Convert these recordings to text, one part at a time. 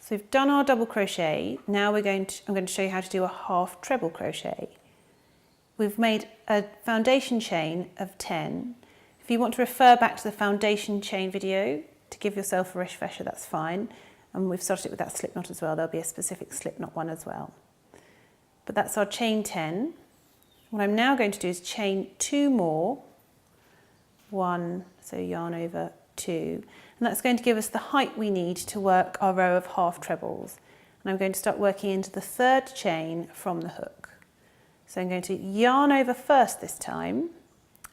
So we've done our double crochet. Now I'm going to show you how to do a half treble crochet. We've made a foundation chain of 10. If you want to refer back to the foundation chain video to give yourself a refresher, that's fine. And we've started it with that slip knot as well. There'll be a specific slip knot one as well. But that's our chain 10. What I'm now going to do is chain 2 more. 1, so yarn over 2. And that's going to give us the height we need to work our row of half trebles. And I'm going to start working into the 3rd chain from the hook. So I'm going to yarn over first this time,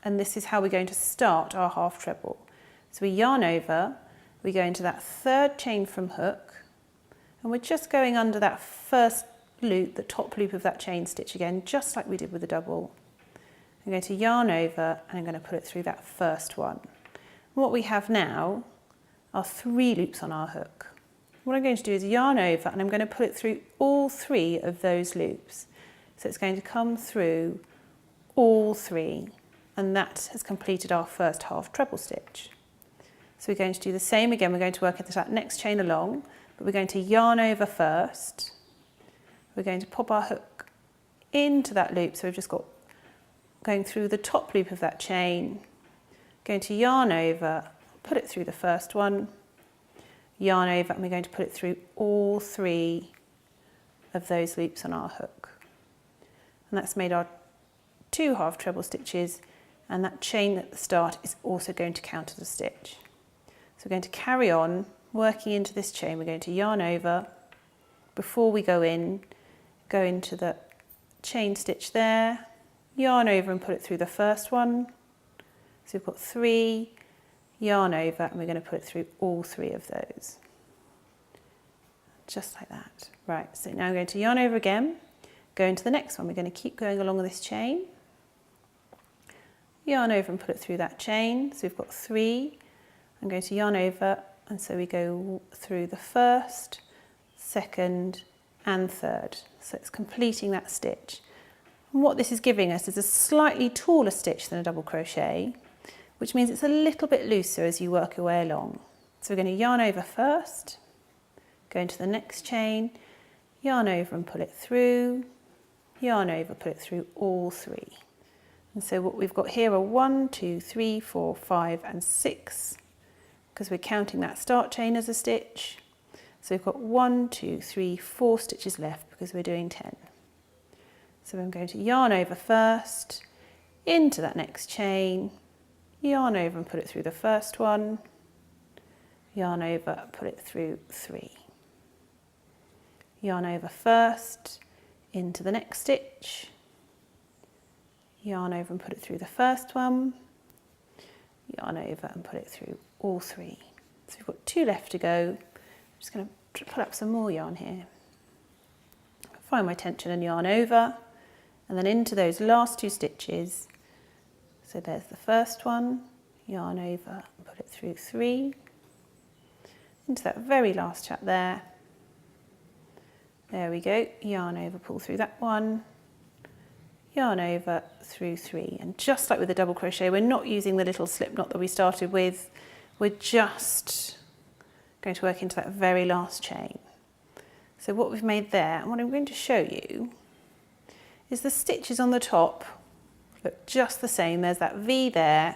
and this is how we're going to start our half treble. So we yarn over, we go into that 3rd chain from hook, and we're just going under that first loop, the top loop of that chain stitch again, just like we did with the double. I'm going to yarn over and I'm going to put it through that first one. And what we have now are 3 loops on our hook. What I'm going to do is yarn over and I'm going to put it through all 3 of those loops. So it's going to come through all 3, and that has completed our first half treble stitch. So we're going to do the same again. We're going to work into that next chain along, but we're going to yarn over first. We're going to pop our hook into that loop. So we've just got going through the top loop of that chain, going to yarn over, put it through the first one, yarn over, and we're going to put it through all 3 of those loops on our hook. And that's made our 2 half treble stitches, and that chain at the start is also going to count as a stitch. So we're going to carry on working into this chain. We're going to yarn over before we go into the chain stitch there, yarn over and put it through the first one. So we've got 3, yarn over, and we're going to put it through all 3 of those. Just like that. Right, so now I'm going to yarn over again, go into the next one. We're going to keep going along this chain. Yarn over and put it through that chain. So we've got 3. I'm going to yarn over, and so we go through the first, second, and third. So it's completing that stitch. And what this is giving us is a slightly taller stitch than a double crochet, which means it's a little bit looser as you work your way along. So we're going to yarn over first, go into the next chain, yarn over and pull it through, yarn over, put it through all 3. And so what we've got here are 1, 2, 3, 4, 5 and 6, because we're counting that start chain as a stitch. So we've got 1, 2, 3, 4 stitches left because we're doing 10. So I'm going to yarn over first, into that next chain, yarn over and put it through the first one, yarn over, put it through 3. Yarn over first, into the next stitch, yarn over and put it through the first one, yarn over and put it through all 3. So we've got 2 left to go. I'm just going to pull up some more yarn here. Find my tension and yarn over, and then into those last 2 stitches. So there's the first one, yarn over and put it through 3, into that very last chat there. There we go, yarn over, pull through that one, yarn over through 3. And just like with the double crochet, we're not using the little slip knot that we started with, we're just going to work into that very last chain. So what we've made there, and what I'm going to show you, is the stitches on the top look just the same. There's that V there.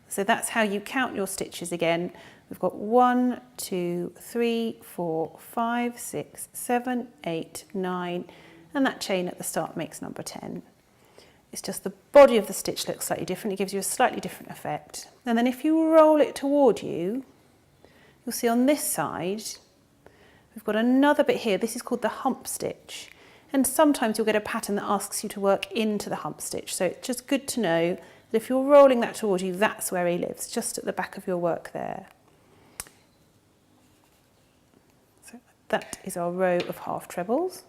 So that's how you count your stitches again. We've got 1, 2, 3, 4, 5, 6, 7, 8, 9, and that chain at the start makes number 10. It's just the body of the stitch looks slightly different. It gives you a slightly different effect. And then if you roll it toward you, you'll see on this side, we've got another bit here. This is called the hump stitch. And sometimes you'll get a pattern that asks you to work into the hump stitch. So it's just good to know that if you're rolling that toward you, that's where he lives, just at the back of your work there. So that is our row of half trebles.